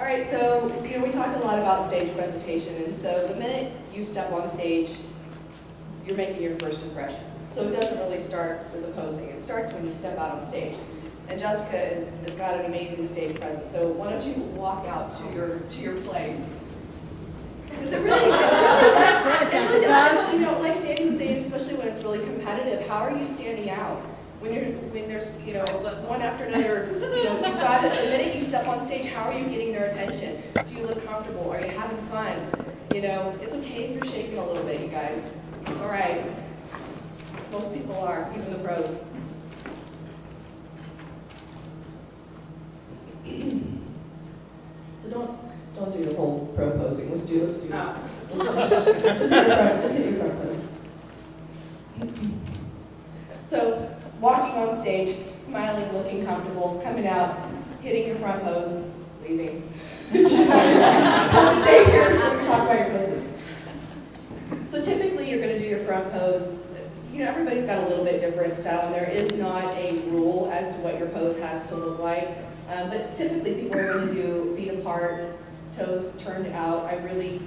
All right, so we talked a lot about stage presentation, and so the minute you step on stage, you're making your first impression. So it doesn't really start with the posing. It starts when you step out on stage. And Jessica has got an amazing stage presence. So why don't you walk out to your place? Because it really does. Like Sandy was saying, especially when it's really competitive, how are you standing out? When there's one after another, you've got it. The minute you step on stage, how are you getting their attention? Do you look comfortable? Are you having fun? It's okay if you're shaking a little bit, you guys. It's all right. Most people are, even the pros. So don't do the whole pro posing. Let's do just hit your front pose. So walking on stage, smiling, looking comfortable, coming out, hitting your front pose, leaving. Come stay here so we can talk about your poses. So typically you're going to do your front pose. Everybody's got a little bit different style, and there is not a rule as to what your pose has to look like. But typically people are going to do feet apart, toes turned out. I really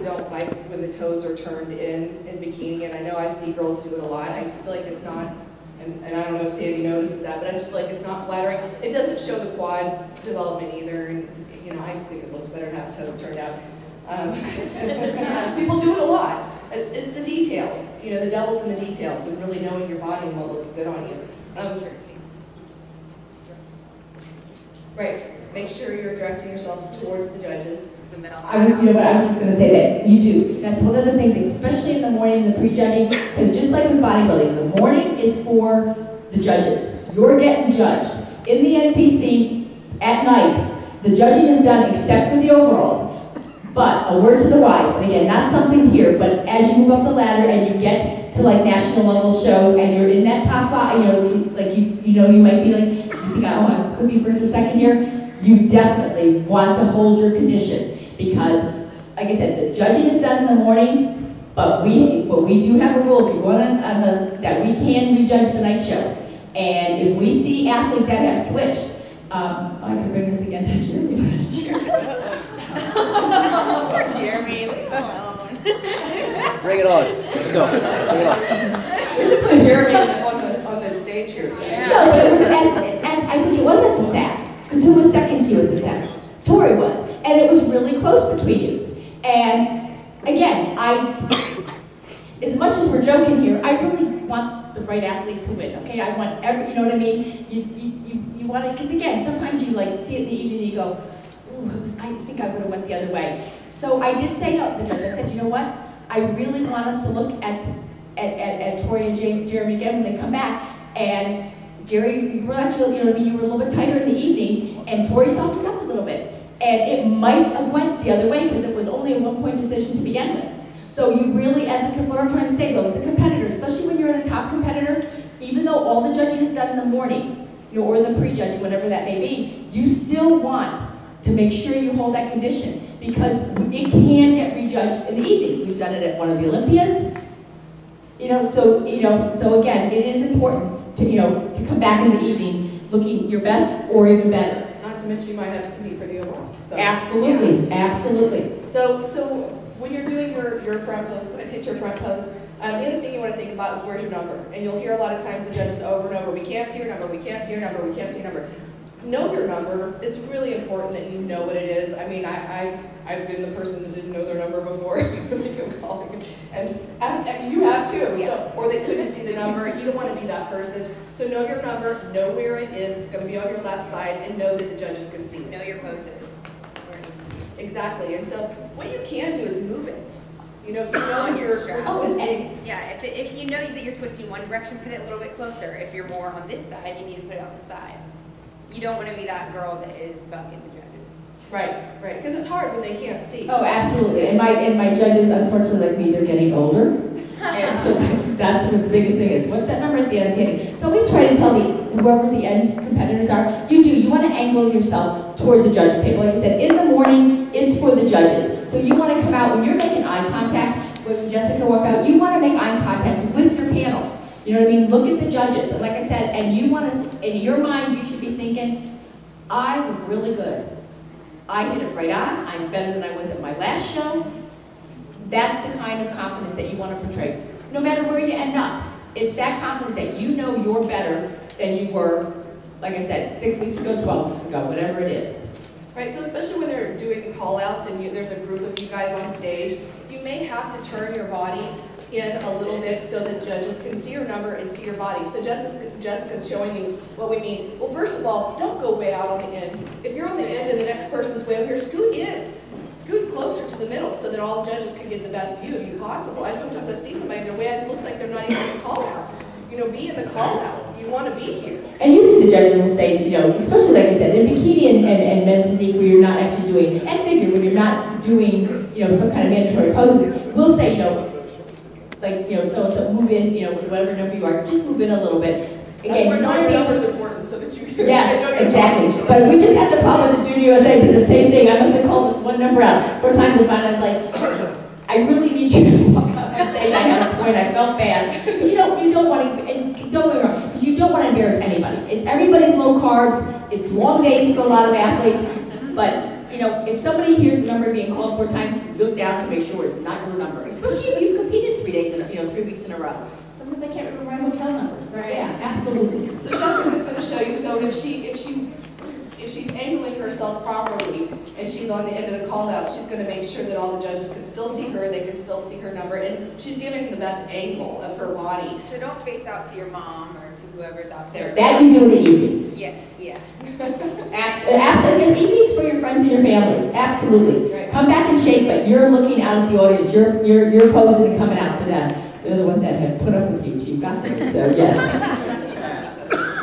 don't like when the toes are turned in bikini, and I know I see girls do it a lot. I just feel like it's not, and I don't know if Sandy notices that, but I just feel like it's not flattering. It doesn't show the quad development either, and I just think it looks better to have toes turned out. People do it a lot. It's the details, the devil's in the details, and really knowing your body and what looks good on you. Right. Make sure you're directing yourselves towards the judges. I was just going to say that you do. That's one of the things, especially in the morning, the pre-judging, because just like with bodybuilding, the morning is for the judges. You're getting judged. In the NPC, at night, the judging is done except for the overalls. But a word to the wise, and again, not something here, but as you move up the ladder and you get to like national level shows and you're in that top five, you might be like, you think, oh, I could be first or second here. You definitely want to hold your condition because, like I said, the judging is done in the morning, but we do have a rule if you're going that we can rejudge the night show. And if we see athletes that have switched, I could bring this again to Jeremy last year. Poor Jeremy, leave him alone. Bring it on. Let's go. Bring it on. We should put Jeremy on the stage here. So yeah. No, and I think it was at the SAC. Because who was second to you at the SAC? Tori was. And it was really close between you. And again, as much as we're joking here, I really want the right athlete to win, okay? I want you know what I mean? You want it, because again, sometimes you like see it in the evening and you go, ooh, I think I would have went the other way. So I did say no to the judge. I said, you know what? I really want us to look at Tori and Jeremy again when they come back. And Jerry, you were actually, you were a little bit tighter in the evening, and Tori softened up a little bit. And it might have went the other way because it was only a one-point decision to begin with. So you really, what I'm trying to say though, as a competitor, especially when you're a top competitor, even though all the judging is done in the morning, or in the pre-judging, whatever that may be, you still want to make sure you hold that condition because it can get rejudged in the evening. We've done it at one of the Olympias. So again, it is important to come back in the evening looking your best or even better. Not to mention you might have to compete for the overall. So, absolutely, yeah. Absolutely. So when you're doing your front pose, go ahead and hit your front pose. The other thing you want to think about is where's your number. And you'll hear a lot of times the judges over and over, we can't see your number, we can't see your number, we can't see your number. Know your number. It's really important that you know what it is. I mean, I've been the person that didn't know their number before. And you have too. Yeah. So, or they couldn't see the number. You don't want to be that person. So know your number, know where it is. It's going to be on your left side, and know that the judges can see it. Know your poses. Exactly. And so what you can do is move it. If you know you're twisting. Yeah, if you know that you're twisting one direction, put it a little bit closer. If you're more on this side, you need to put it on the side. You don't want to be that girl that is bugging the judges. Right. Because it's hard when they can't see. Oh, absolutely. And my judges, unfortunately, like me, they're getting older. And so that's what the biggest thing is. What's that number at the end standing? So always try to tell whoever the end competitors are, you want to angle yourself toward the judge table. Like I said, in the morning, it's for the judges. So you want to come out, when you're making eye contact, when Jessica walked out, you want to make eye contact with your panel. You know what I mean? Look at the judges. And like I said, and you want to, in your mind, you should be thinking, I was really good. I hit it right on, I'm better than I was at my last show. That's the kind of confidence that you want to portray. No matter where you end up, it's that confidence that you know you're better than you were, like I said, 6 weeks ago, 12 weeks ago, whatever it is. Right, so especially when they're doing call-outs and there's a group of you guys on stage, you may have to turn your body in a little bit so that the judges can see your number and see your body. So Jessica's showing you what we mean. Well, first of all, don't go way out on the end. If you're on the end and the next person's way over here, scoot in. Scoot closer to the middle so that all the judges can get the best view of you possible. Sometimes I see somebody, their way it looks like they're not even in the call-out. You know, be in the call-out. You want to be here. And usually the judges will say, you know, especially like I said, in bikini and men's physique where you're not actually doing, and figure when you're not doing, you know, some kind of mandatory pose, we'll say, you know, like, you know, so move in, you know, whatever number you are, just move in a little bit. Again, that's where knowing your number is important so that you can yes, exactly. But we just had the problem with the Junior USA did the same thing. I must have called this one number out 4 times and finally I was like, I really need you to walk up and say I had a point. I felt bad. But you don't want to, and don't get me wrong, you don't want to embarrass anybody. Everybody's low cards. It's long days for a lot of athletes. But you know, if somebody hears the number being called 4 times, look down to make sure it's not your number. Especially if you've competed 3 days, 3 weeks in a row. Sometimes they can't remember my hotel numbers. Right. Yeah, absolutely. So Jessica's going to show you. So if she's angling herself properly and she's on the end of the call out, she's going to make sure that all the judges can still see her, they can still see her number, and she's giving the best angle of her body. So don't face out to your mom or to whoever's out there. That you do in the evening. Yeah. Absolutely. Evenings for your friends and your family. Absolutely. Right. Come back in shape, but you're looking out at the audience. You're posing and coming out to them. They're the ones that have put up with you. So you got them. So yes.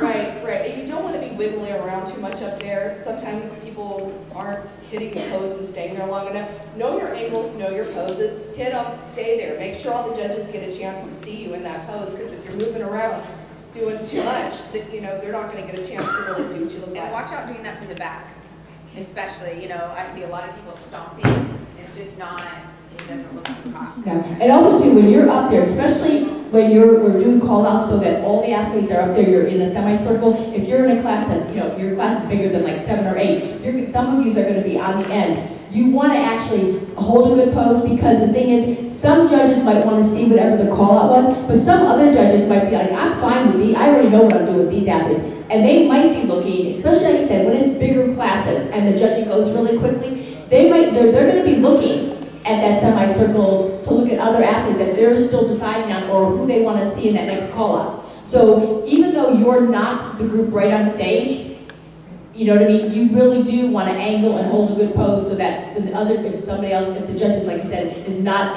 Right. And you don't want to be wiggling around too much up there. Sometimes people aren't hitting the pose and staying there long enough. Know your angles, know your poses, hit them, stay there. Make sure all the judges get a chance to see you in that pose, because if you're moving around doing too much, they're not going to get a chance to really see what you look like. And watch out doing that from the back, especially. I see a lot of people stomping. It's just not. It doesn't look too hot. Yeah. And also too, when you're up there, especially when we're doing call outs so that all the athletes are up there, you're in a semicircle. If you're in a class that's, your class is bigger than like 7 or 8, some of you are going to be on the end. You want to actually hold a good pose, because the thing is, some judges might want to see whatever the call out was, but some other judges might be like, I'm fine with these, I already know what I'm doing with these athletes. And they might be looking, especially like I said, when it's bigger classes and the judging goes really quickly, they're going to be looking at that semicircle to look at other athletes that they're still deciding on, or who they want to see in that next call out. So even though you're not the group right on stage, you know what I mean, you really do want to angle and hold a good pose so that if somebody else, if the judges, like I said, is not,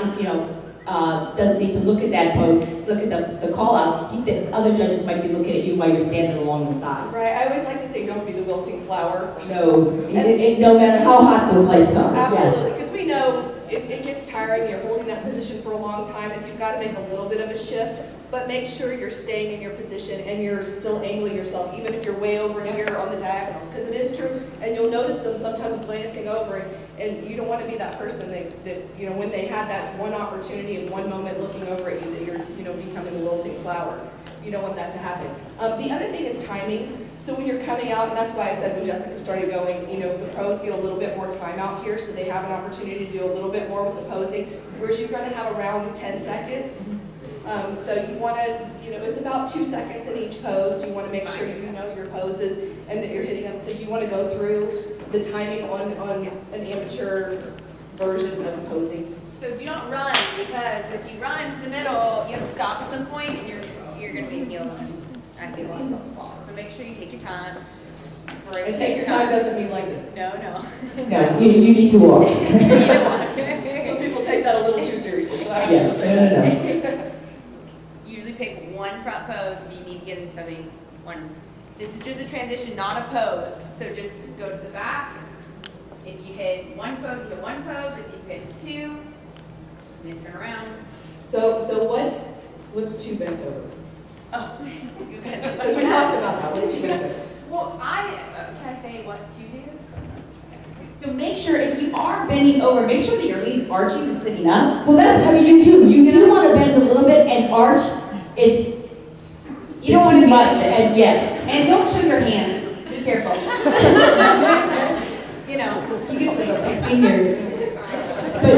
doesn't need to look at that pose, look at the call out, the other judges might be looking at you while you're standing along the side. Right, I always like to say, don't be the wilting flower. No, no matter how hot those lights are. Absolutely, because we know it gets tiring, you're holding that position for a long time, if you've got to make a little bit of a shift, but make sure you're staying in your position and you're still angling yourself, even if you're way over here on the diagonals, because it is true, and you'll notice them sometimes glancing over, and you don't want to be that person that when they have that one opportunity and one moment looking over at you, that you're becoming a wilting flower. You don't want that to happen. The other thing is timing. So when you're coming out, and that's why I said when Jessica started going, the pros get a little bit more time out here, so they have an opportunity to do a little bit more with the posing, whereas you're going to have around 10 seconds. So you want to, it's about 2 seconds in each pose. You want to make sure you know your poses and that you're hitting them. So you want to go through the timing on an amateur version of posing. So do not run, because if you run to the middle, you have to stop at some point, and you're going to be heels. I see a lot of those falls. So make sure you take your time. And take your time doesn't mean like this. No. No, you need to walk. Some people take that a little too seriously, so I have to just say that. Usually pick one front pose if you need to get into something. This is just a transition, not a pose. So just go to the back. If you hit one pose, hit one pose. If you hit 2, then turn around. So what's 2 bent over? Oh, you guys. Because we talked about that. What's 2 bent over? Well, can I say what to do? So make sure, if you are bending over, make sure that you're at least arching and sitting up. Well, you do. You do want to bend a little bit and arch. You don't want to be much, like this. yes. And don't show your hands. Be careful. You get the in your. But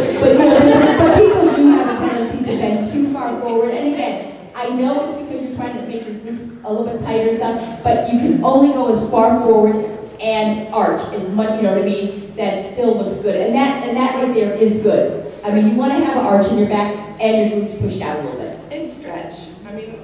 people do have a tendency to bend too far forward. And again, I know it's because you're trying to make your glutes a little bit tighter and stuff, but you can only go as far forward and arch as much, you know what I mean? That still looks good. And that right there is good. I mean, you want to have an arch in your back and your glutes pushed out a little bit. And stretch. I mean,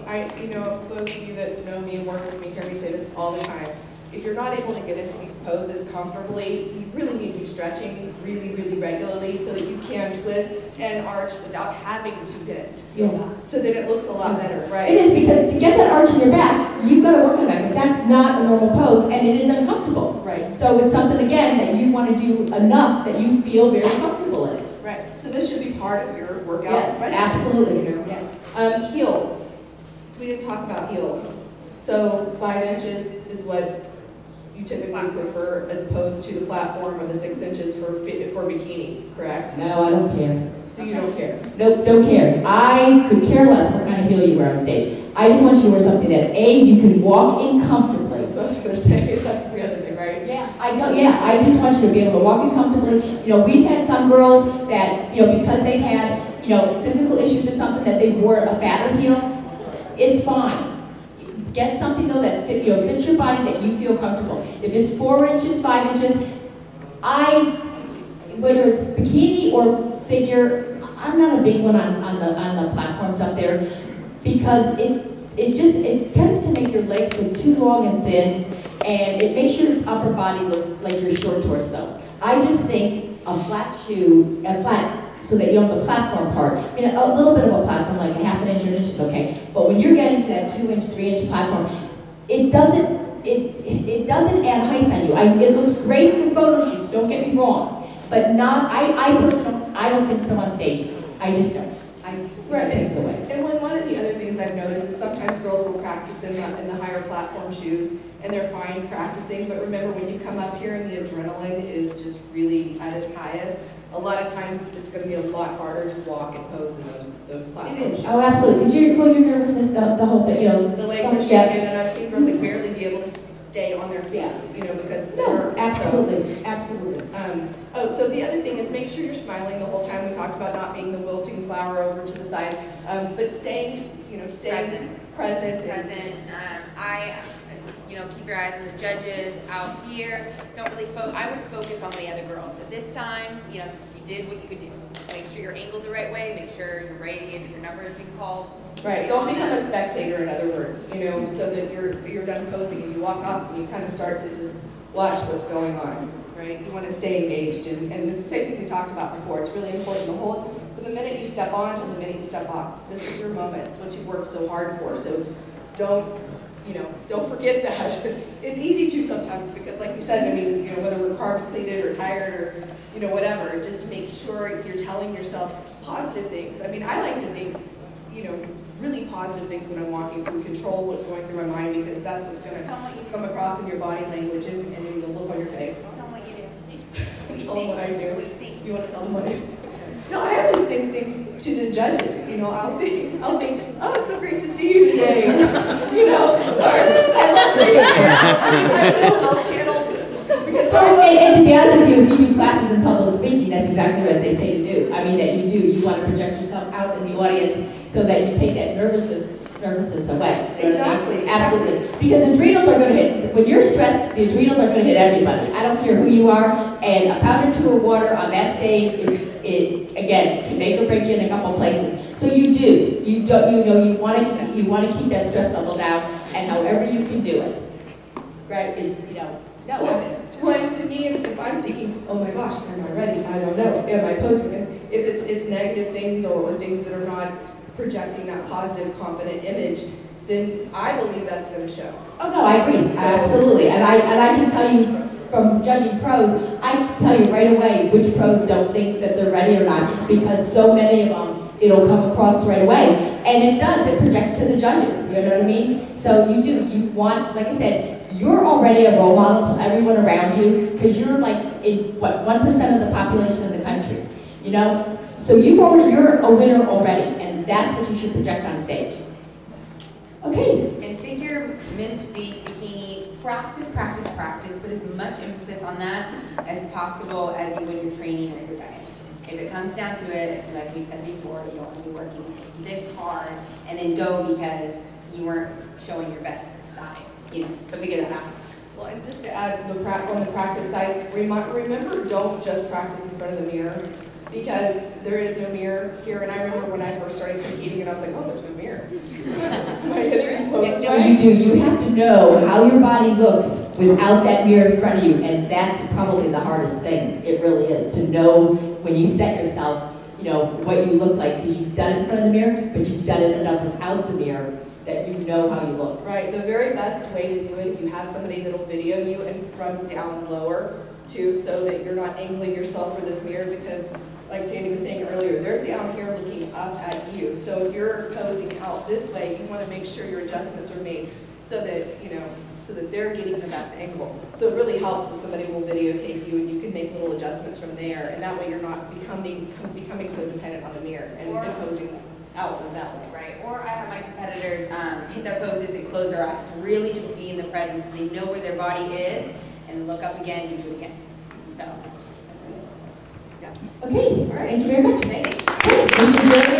those of you that know me and work with me hear me say this all the time. If you're not able to get into these poses comfortably, you really need to be stretching really, really regularly so that you can twist and arch without having to bend. Yeah. So that it looks a lot better, right? It is, because to get that arch in your back, you've got to work on that, because that's not a normal pose, and it is uncomfortable. Right. So it's something, again, that you want to do enough that you feel very comfortable in it. Right. So this should be part of your workout. Yes, regimen, absolutely. You know? Yeah. Heels. We didn't talk about heels. So 5 inches is what you typically prefer as opposed to the platform or the 6 inches for bikini, correct? No, I don't care. So you don't care? Nope, don't care. I could care less what kind of heel you wear on stage. I just want you to wear something that, A, you can walk in comfortably. That's what I was going to say. That's the other thing, right? Yeah, I just want you to be able to walk in comfortably. You know, we've had some girls that, you know, because they had, you know, physical issues or something, that they wore a fatter heel. It's fine. Get something though that fits your body, that you feel comfortable. If it's 4 inches, 5 inches, whether it's bikini or figure, I'm not a big one on the platforms up there, because it tends to make your legs look too long and thin, and it makes your upper body look like your short torso. I just think a flat shoe, so that you don't have the platform part. I mean, a little bit of a platform, like a half an inch or an inch is okay. But when you're getting to that 2 inch, 3 inch platform, it doesn't add height on you. It looks great for photo shoots, don't get me wrong. But I personally don't think so on stage. I just don't. I think so. And one of the other things I've noticed is sometimes girls will practice in the higher platform shoes, and they're fine practicing, but remember when you come up here and the adrenaline is just really at its highest, a lot of times it's going to be a lot harder to walk and pose in those platform shoes. Oh, absolutely. Because your nervousness, the whole thing, you know. The legs are shaking, and I've seen girls like barely be able to stay on their feet, you know, because they're absolutely, so, absolutely. So the other thing is make sure you're smiling the whole time. We talked about not being the wilting flower over to the side, but staying present. Keep your eyes on the judges out here. Don't really I would focus on the other girls. At this time, you did what you could do. Make sure you're angled the right way. Make sure you're ready if your number is being called. Right. Don't become a spectator, in other words. So that you're done posing and you walk off and you kind of start to just watch what's going on. Right. You want to stay engaged, and it's the same thing we talked about before. It's really important. From the minute you step on to the minute you step off. This is your moment. It's what you've worked so hard for. So don't forget that. It's easy to sometimes because, like you said, I mean, whether we're carb depleted or tired or, whatever, just make sure you're telling yourself positive things. I mean, I like to think, really positive things when I'm walking through, control what's going through my mind, because that's what's going to come across in your body language and in the look on your face. Tell them what you do. Tell them what I do. You want to tell them what I do? No, I always think things to the judges. I'll think, oh, it's so great to see you today. I love being here. I'll channel because. And to be honest with you, if you do classes in public speaking, that's exactly what they say to do. I mean, that you do. You want to project yourself out in the audience so that you take that nervousness away. Exactly. Absolutely. Because adrenals are going to hit. When you're stressed, the adrenals are going to hit everybody. I don't care who you are. And a pound or two of water on that stage again, can make or break you in a couple places. So you do. You want to keep that stress level down, and however you can do it. Right? Well, to me, if I'm thinking, oh my gosh, am I ready? I don't know. Am I posing? And if it's negative things or things that are not projecting that positive, confident image, then I believe that's going to show. Oh no, I agree. Absolutely. And I can tell you from judging pros, I can tell you right away which pros don't think that they're ready or not, because so many of them, it'll come across right away. And it does. It projects to the judges. You know what I mean? So you do. You want, like I said, you're already a role model to everyone around you, because you're like in 1% of the population of the country. So you're a winner already, and that's what you should project on stage. Okay. And figure, men's physique, bikini, practice, practice, practice, put as much emphasis on that as possible as you would your training or your diet. If it comes down to it, like we said before, you don't want to be working this hard and then go because you weren't showing your best side, you know, so figure that out. Well, and just to add on the practice side, remember, don't just practice in front of the mirror, because there is no mirror here. And I remember when I first started competing, and I was like, oh, there's no mirror. Am I hitting this close No, you do. You have to know how your body looks without that mirror in front of you, and that's probably the hardest thing. It really is, to know when you set yourself, you know, what you look like, because you've done it in front of the mirror, but you've done it enough without the mirror that you know how you look. Right. The very best way to do it, if you have somebody that'll video you and from down lower, too, so that you're not angling yourself for this mirror, because like Sandy was saying earlier, they're down here looking up at you. So if you're posing out this way, you want to make sure your adjustments are made so that, you know, so that they're getting the best angle. So it really helps if somebody will videotape you and you can make little adjustments from there, and that way you're not becoming so dependent on the mirror and posing out in that way. Right, or I have my competitors hit their poses and close their eyes. Really just be in the presence. They know where their body is, and look up again and do it again. So, that's it. Okay, all right. Thank you very much. Thanks. Okay,